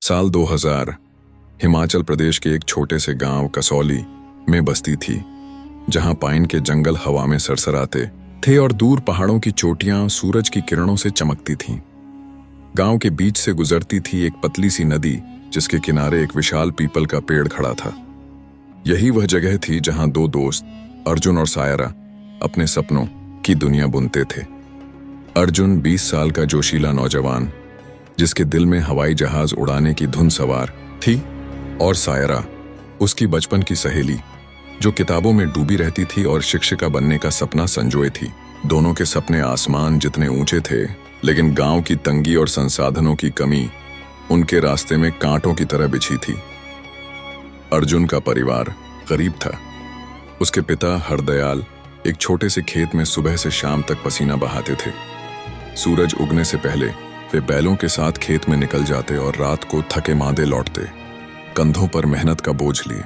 साल 2000 हिमाचल प्रदेश के एक छोटे से गांव कसौली में बस्ती थी, जहां पाइन के जंगल हवा में सरसराते थे और दूर पहाड़ों की चोटियां सूरज की किरणों से चमकती थीं। गांव के बीच से गुजरती थी एक पतली सी नदी, जिसके किनारे एक विशाल पीपल का पेड़ खड़ा था। यही वह जगह थी जहां दो दोस्त अर्जुन और सायरा अपने सपनों की दुनिया बुनते थे। अर्जुन 20 साल का जोशीला नौजवान, जिसके दिल में हवाई जहाज उड़ाने की धुन सवार थी, और सायरा उसकी बचपन की सहेली, जो किताबों में डूबी रहती थी और शिक्षिका बनने का सपना संजोए थी। दोनों के सपने आसमान जितने ऊंचे थे, लेकिन गांव की तंगी और संसाधनों की कमी उनके रास्ते में कांटों की तरह बिछी थी। अर्जुन का परिवार गरीब था। उसके पिता हरदयाल एक छोटे से खेत में सुबह से शाम तक पसीना बहाते थे। सूरज उगने से पहले वे बैलों के साथ खेत में निकल जाते और रात को थके मांदे लौटते, कंधों पर मेहनत का बोझ लिए।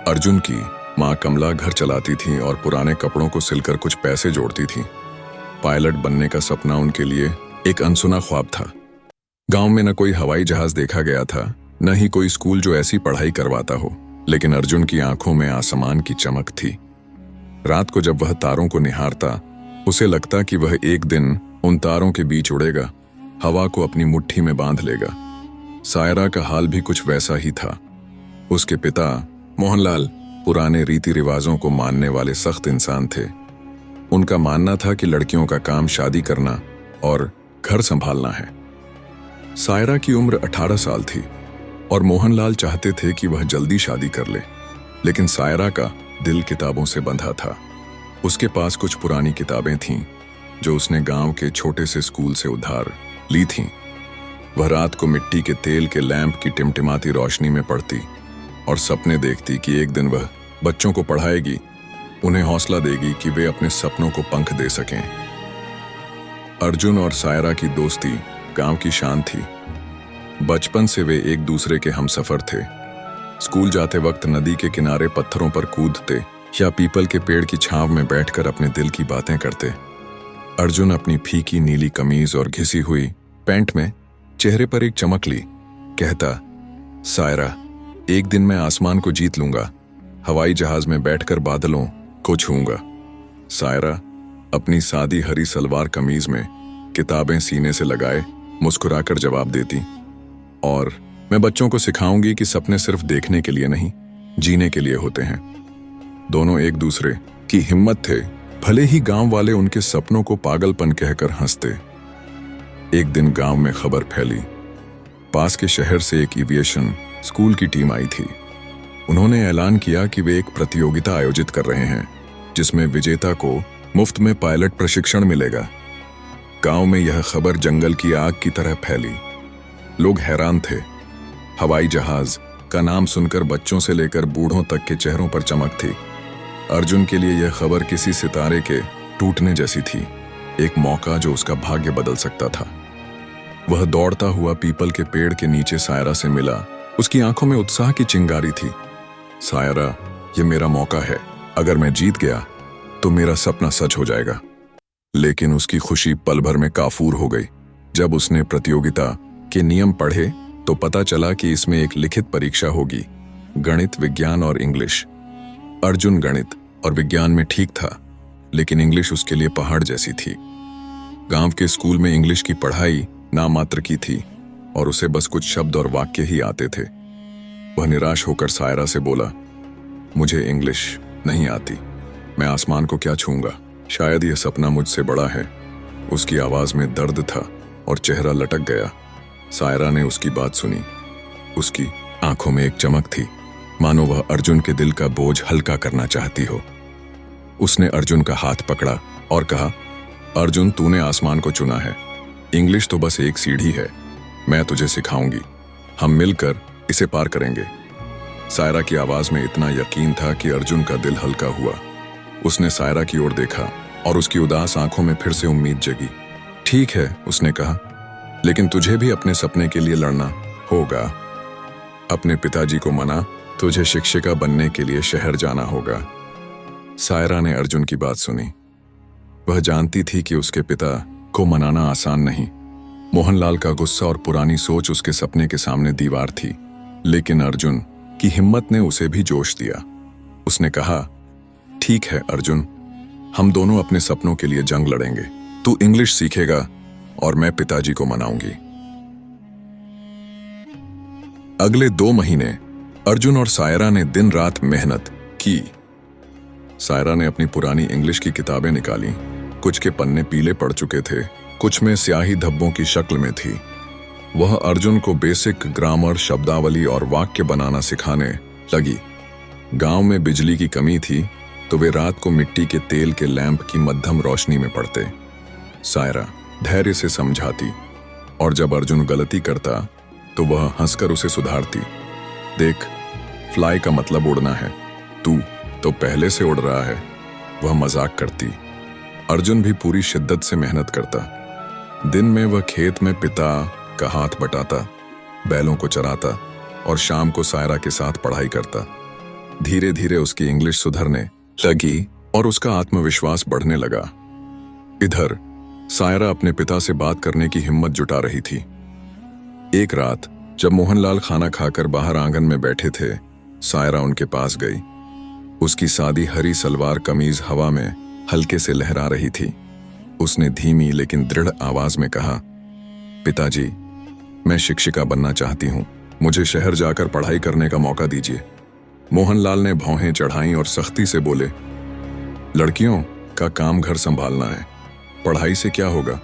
अर्जुन की माँ कमला घर चलाती थी और पुराने कपड़ों को सिलकर कुछ पैसे जोड़ती थी। पायलट बनने का सपना उनके लिए एक अनसुना ख्वाब था। गांव में न कोई हवाई जहाज देखा गया था, न ही कोई स्कूल जो ऐसी पढ़ाई करवाता हो, लेकिन अर्जुन की आंखों में आसमान की चमक थी। रात को जब वह तारों को निहारता, उसे लगता कि वह एक दिन उन तारों के बीच उड़ेगा, हवा को अपनी मुट्ठी में बांध लेगा। सायरा का हाल भी कुछ वैसा ही था। उसके पिता मोहनलाल पुराने रीति रिवाजों को मानने वाले सख्त इंसान थे। उनका मानना था कि लड़कियों का काम शादी करना और घर संभालना है। सायरा की उम्र 18 साल थी और मोहनलाल चाहते थे कि वह जल्दी शादी कर ले, लेकिन सायरा का दिल किताबों से बंधा था। उसके पास कुछ पुरानी किताबें थीं जो उसने गांव के छोटे से स्कूल से उधार ली थीं। वह रात को मिट्टी के तेल के लैंप की टिमटिमाती रोशनी में पढ़ती और सपने देखती कि एक दिन वह बच्चों को पढ़ाएगी, उन्हें हौसला देगी कि वे अपने सपनों को पंख दे सकें। अर्जुन और सायरा की दोस्ती गांव की शान थी। बचपन से वे एक दूसरे के हमसफर थे। स्कूल जाते वक्त नदी के किनारे पत्थरों पर कूदते या पीपल के पेड़ की छांव में बैठकर अपने दिल की बातें करते। अर्जुन अपनी फीकी नीली कमीज और घिसी हुई पैंट में चेहरे पर एक चमक ली कहता, सायरा, एक दिन मैं आसमान को जीत लूंगा, हवाई जहाज में बैठकर बादलों को छूंगा। सायरा अपनी सादी हरी सलवार कमीज में किताबें सीने से लगाए मुस्कुराकर जवाब देती, और मैं बच्चों को सिखाऊंगी कि सपने सिर्फ देखने के लिए नहीं, जीने के लिए होते हैं। दोनों एक दूसरे की हिम्मत थे, भले ही गांव वाले उनके सपनों को पागलपन कहकर हंसते। एक दिन गांव में खबर फैली, पास के शहर से एक एविएशन स्कूल की टीम आई थी। उन्होंने ऐलान किया कि वे एक प्रतियोगिता आयोजित कर रहे हैं, जिसमें विजेता को मुफ्त में पायलट प्रशिक्षण मिलेगा। गांव में यह खबर जंगल की आग की तरह फैली। लोग हैरान थे। हवाई जहाज का नाम सुनकर बच्चों से लेकर बूढ़ों तक के चेहरों पर चमक थी। अर्जुन के लिए यह खबर किसी सितारे के टूटने जैसी थी, एक मौका जो उसका भाग्य बदल सकता था। वह दौड़ता हुआ पीपल के पेड़ के नीचे सायरा से मिला। उसकी आंखों में उत्साह की चिंगारी थी। सायरा, यह मेरा मौका है। अगर मैं जीत गया तो मेरा सपना सच हो जाएगा। लेकिन उसकी खुशी पल भर में काफूर हो गई। जब उसने प्रतियोगिता के नियम पढ़े तो पता चला कि इसमें एक लिखित परीक्षा होगी, गणित, विज्ञान और इंग्लिश। अर्जुन गणित और विज्ञान में ठीक था, लेकिन इंग्लिश उसके लिए पहाड़ जैसी थी। गांव के स्कूल में इंग्लिश की पढ़ाई नामात्र की थी और उसे बस कुछ शब्द और वाक्य ही आते थे। वह निराश होकर सायरा से बोला, मुझे इंग्लिश नहीं आती, मैं आसमान को क्या छूंगा, शायद यह सपना मुझसे बड़ा है। उसकी आवाज में दर्द था और चेहरा लटक गया। सायरा ने उसकी बात सुनी। उसकी आंखों में एक चमक थी, मानो वह अर्जुन के दिल का बोझ हल्का करना चाहती हो। उसने अर्जुन का हाथ पकड़ा और कहा, अर्जुन, तूने आसमान को चुना है। इंग्लिश तो बस एक सीढ़ी है, मैं तुझे सिखाऊंगी। हम मिलकर इसे पार करेंगे। सायरा की आवाज में इतना यकीन था कि अर्जुन का दिल हल्का हुआ। उसने सायरा की ओर देखा और उसकी उदास आंखों में फिर से उम्मीद जगी। ठीक है, उसने कहा, लेकिन तुझे भी अपने सपने के लिए लड़ना होगा। अपने पिताजी को मना, तुझे शिक्षिका बनने के लिए शहर जाना होगा। सायरा ने अर्जुन की बात सुनी। वह जानती थी कि उसके पिता को मनाना आसान नहीं, मोहनलाल का गुस्सा और पुरानी सोच उसके सपने के सामने दीवार थी, लेकिन अर्जुन की हिम्मत ने उसे भी जोश दिया। उसने कहा, ठीक है अर्जुन, हम दोनों अपने सपनों के लिए जंग लड़ेंगे। तू इंग्लिश सीखेगा और मैं पिताजी को मनाऊंगी। अगले 2 महीने अर्जुन और सायरा ने दिन रात मेहनत की। सायरा ने अपनी पुरानी इंग्लिश की किताबें निकाली। कुछ के पन्ने पीले पड़ चुके थे, कुछ में स्याही धब्बों की शक्ल में थी। वह अर्जुन को बेसिक ग्रामर, शब्दावली और वाक्य बनाना सिखाने लगी। गांव में बिजली की कमी थी, तो वे रात को मिट्टी के तेल के लैंप की मध्यम रोशनी में पढ़ते। सायरा धैर्य से समझाती, और जब अर्जुन गलती करता तो वह हंसकर उसे सुधारती। देख, फ्लाई का मतलब उड़ना है, तू तो पहले से उड़ रहा है, वह मजाक करती। अर्जुन भी पूरी शिद्दत से मेहनत करता। दिन में वह खेत में पिता का हाथ बटाता, बैलों को चराता और शाम को सायरा के साथ पढ़ाई करता। धीरे धीरे उसकी इंग्लिश सुधरने लगी और उसका आत्मविश्वास बढ़ने लगा। इधर सायरा अपने पिता से बात करने की हिम्मत जुटा रही थी। एक रात जब मोहनलाल खाना खाकर बाहर आंगन में बैठे थे, सायरा उनके पास गई। उसकी सादी हरी सलवार कमीज हवा में हल्के से लहरा रही थी। उसने धीमी लेकिन दृढ़ आवाज में कहा, पिताजी, मैं शिक्षिका बनना चाहती हूं, मुझे शहर जाकर पढ़ाई करने का मौका दीजिए। मोहनलाल ने भौहें चढ़ाईं और सख्ती से बोले, लड़कियों का काम घर संभालना है, पढ़ाई से क्या होगा,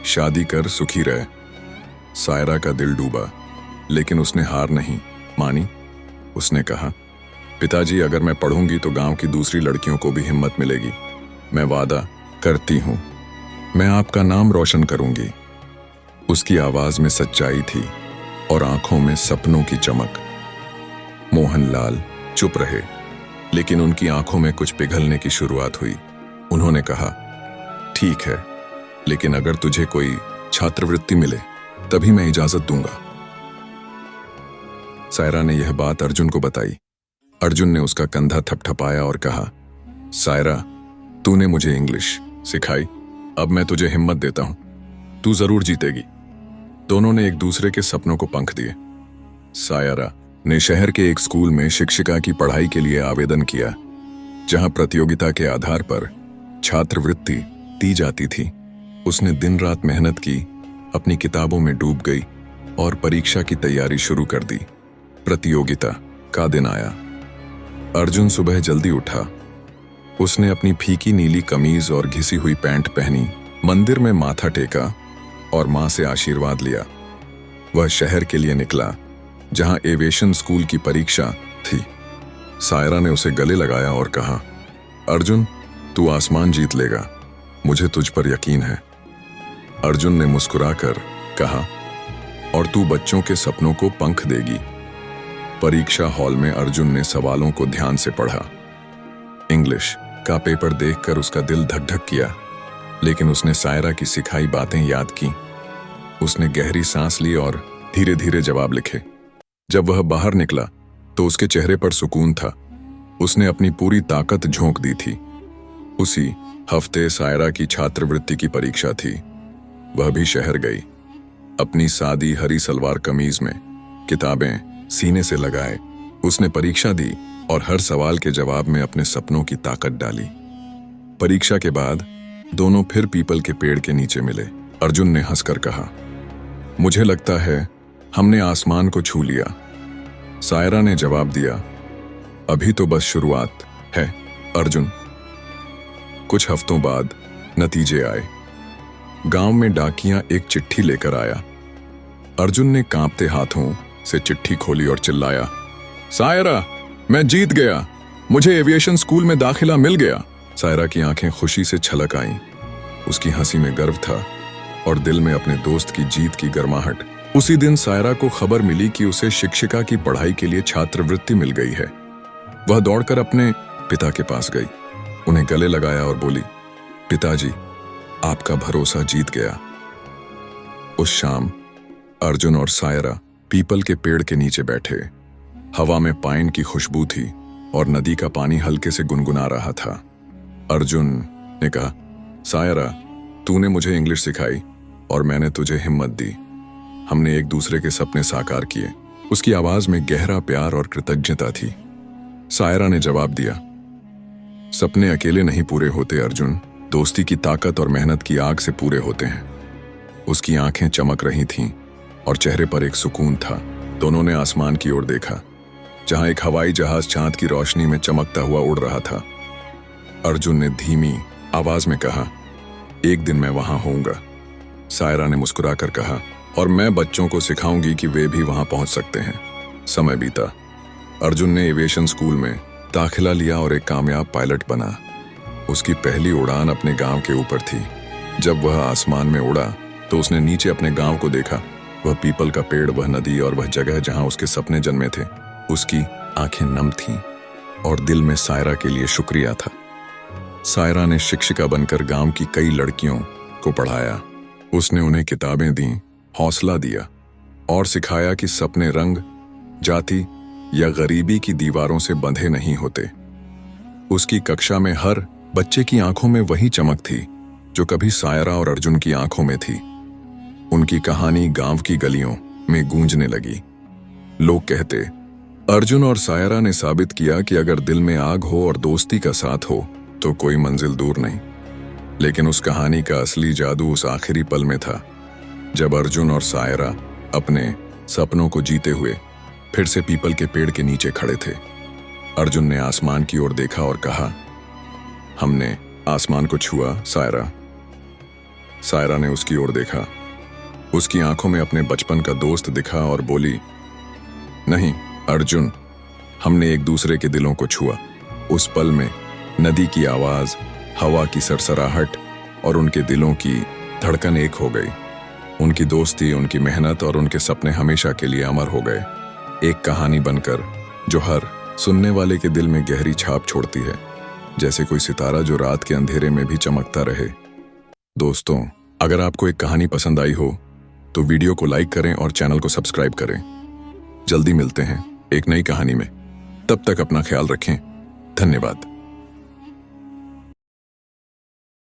शादी कर सुखी रहे। सायरा का दिल डूबा, लेकिन उसने हार नहीं मानी। उसने कहा, पिताजी, अगर मैं पढ़ूंगी तो गांव की दूसरी लड़कियों को भी हिम्मत मिलेगी। मैं वादा करती हूं, मैं आपका नाम रोशन करूंगी। उसकी आवाज में सच्चाई थी और आंखों में सपनों की चमक। मोहनलाल चुप रहे, लेकिन उनकी आंखों में कुछ पिघलने की शुरुआत हुई। उन्होंने कहा, ठीक है, लेकिन अगर तुझे कोई छात्रवृत्ति मिले तभी मैं इजाजत दूंगा। सायरा ने यह बात अर्जुन को बताई। अर्जुन ने उसका कंधा थपथपाया और कहा, सायरा, तूने मुझे इंग्लिश सिखाई, अब मैं तुझे हिम्मत देता हूं, तू जरूर जीतेगी। दोनों ने एक दूसरे के सपनों को पंख दिए। सायरा ने शहर के एक स्कूल में शिक्षिका की पढ़ाई के लिए आवेदन किया, जहां प्रतियोगिता के आधार पर छात्रवृत्ति दी जाती थी। उसने दिन रात मेहनत की, अपनी किताबों में डूब गई और परीक्षा की तैयारी शुरू कर दी। प्रतियोगिता का दिन आया। अर्जुन सुबह जल्दी उठा। उसने अपनी फीकी नीली कमीज और घिसी हुई पैंट पहनी, मंदिर में माथा टेका और मां से आशीर्वाद लिया। वह शहर के लिए निकला, जहां एविएशन स्कूल की परीक्षा थी। सायरा ने उसे गले लगाया और कहा, अर्जुन, तू आसमान जीत लेगा, मुझे तुझ पर यकीन है। अर्जुन ने मुस्कुराकर कहा, और तू बच्चों के सपनों को पंख देगी। परीक्षा हॉल में अर्जुन ने सवालों को ध्यान से पढ़ा। इंग्लिश का पेपर देखकर उसका दिल धक धक किया, लेकिन उसने सायरा की सिखाई बातें याद की। उसने गहरी सांस ली और धीरे धीरे जवाब लिखे। जब वह बाहर निकला तो उसके चेहरे पर सुकून था। उसने अपनी पूरी ताकत झोंक दी थी। उसी हफ्ते सायरा की छात्रवृत्ति की परीक्षा थी। वह भी शहर गई। अपनी सादी हरी सलवार कमीज में किताबें सीने से लगाए उसने परीक्षा दी और हर सवाल के जवाब में अपने सपनों की ताकत डाली। परीक्षा के बाद दोनों फिर पीपल के पेड़ के नीचे मिले। अर्जुन ने हंसकर कहा, मुझे लगता है हमने आसमान को छू लिया। सायरा ने जवाब दिया, अभी तो बस शुरुआत है अर्जुन। कुछ हफ्तों बाद नतीजे आए। गांव में डाकिया एक चिट्ठी लेकर आया। अर्जुन ने कांपते हाथों से चिट्ठी खोली और चिल्लाया, सायरा, मैं जीत गया, मुझे एविएशन स्कूल में दाखिला मिल गया। सायरा की आंखें खुशी से छलक आईं। उसकी हंसी में गर्व था और दिल में अपने दोस्त की जीत की गर्माहट। उसी दिन सायरा को खबर मिली कि उसे शिक्षिका की पढ़ाई के लिए छात्रवृत्ति मिल गई है। वह दौड़कर अपने पिता के पास गई, उन्हें गले लगाया और बोली, पिताजी, आपका भरोसा जीत गया। उस शाम अर्जुन और सायरा पीपल के पेड़ के नीचे बैठे। हवा में पाइन की खुशबू थी और नदी का पानी हल्के से गुनगुना रहा था। अर्जुन ने कहा, सायरा, तूने मुझे इंग्लिश सिखाई, और मैंने तुझे हिम्मत दी। हमने एक दूसरे के सपने साकार किए। उसकी आवाज में गहरा प्यार और कृतज्ञता थी। सायरा ने जवाब दिया, सपने अकेले नहीं पूरे होते अर्जुन, दोस्ती की ताकत और मेहनत की आग से पूरे होते हैं। उसकी आंखें चमक रही थीं और चेहरे पर एक सुकून था। दोनों ने आसमान की ओर देखा, जहां एक हवाई जहाज चांद की रोशनी में चमकता हुआ उड़ रहा था। अर्जुन ने धीमी आवाज में कहा, एक दिन मैं वहां होऊंगा। सायरा ने मुस्कुराकर कहा, और मैं बच्चों को सिखाऊंगी कि वे भी वहां पहुंच सकते हैं। समय बीता। अर्जुन ने एविएशन स्कूल में दाखिला लिया और एक कामयाब पायलट बना। उसकी पहली उड़ान अपने गांव के ऊपर थी। जब वह आसमान में उड़ा तो उसने नीचे अपने गांव को देखा। वह पीपल का पेड़, वह नदी और वह जगह जहां उसके सपने जन्मे थे। उसकी आंखें नम थीं और दिल में सायरा के लिए शुक्रिया था। सायरा ने शिक्षिका बनकर गांव की कई लड़कियों को पढ़ाया। उसने उन्हें किताबें दी, हौसला दिया और सिखाया कि सपने रंग, जाति या गरीबी की दीवारों से बंधे नहीं होते। उसकी कक्षा में हर बच्चे की आंखों में वही चमक थी जो कभी सायरा और अर्जुन की आंखों में थी। उनकी कहानी गांव की गलियों में गूंजने लगी। लोग कहते, अर्जुन और सायरा ने साबित किया कि अगर दिल में आग हो और दोस्ती का साथ हो तो कोई मंजिल दूर नहीं। लेकिन उस कहानी का असली जादू उस आखिरी पल में था, जब अर्जुन और सायरा अपने सपनों को जीते हुए फिर से पीपल के पेड़ के नीचे खड़े थे। अर्जुन ने आसमान की ओर देखा और कहा, हमने आसमान को छुआ सायरा। सायरा ने उसकी ओर देखा। उसकी आंखों में अपने बचपन का दोस्त दिखा और बोली, नहीं अर्जुन, हमने एक दूसरे के दिलों को छुआ। उस पल में नदी की आवाज, हवा की सरसराहट और उनके दिलों की धड़कन एक हो गई। उनकी दोस्ती, उनकी मेहनत और उनके सपने हमेशा के लिए अमर हो गए, एक कहानी बनकर जो हर सुनने वाले के दिल में गहरी छाप छोड़ती है, जैसे कोई सितारा जो रात के अंधेरे में भी चमकता रहे। दोस्तों, अगर आपको एक कहानी पसंद आई हो तो वीडियो को लाइक करें और चैनल को सब्सक्राइब करें। जल्दी मिलते हैं एक नई कहानी में। तब तक अपना ख्याल रखें। धन्यवाद।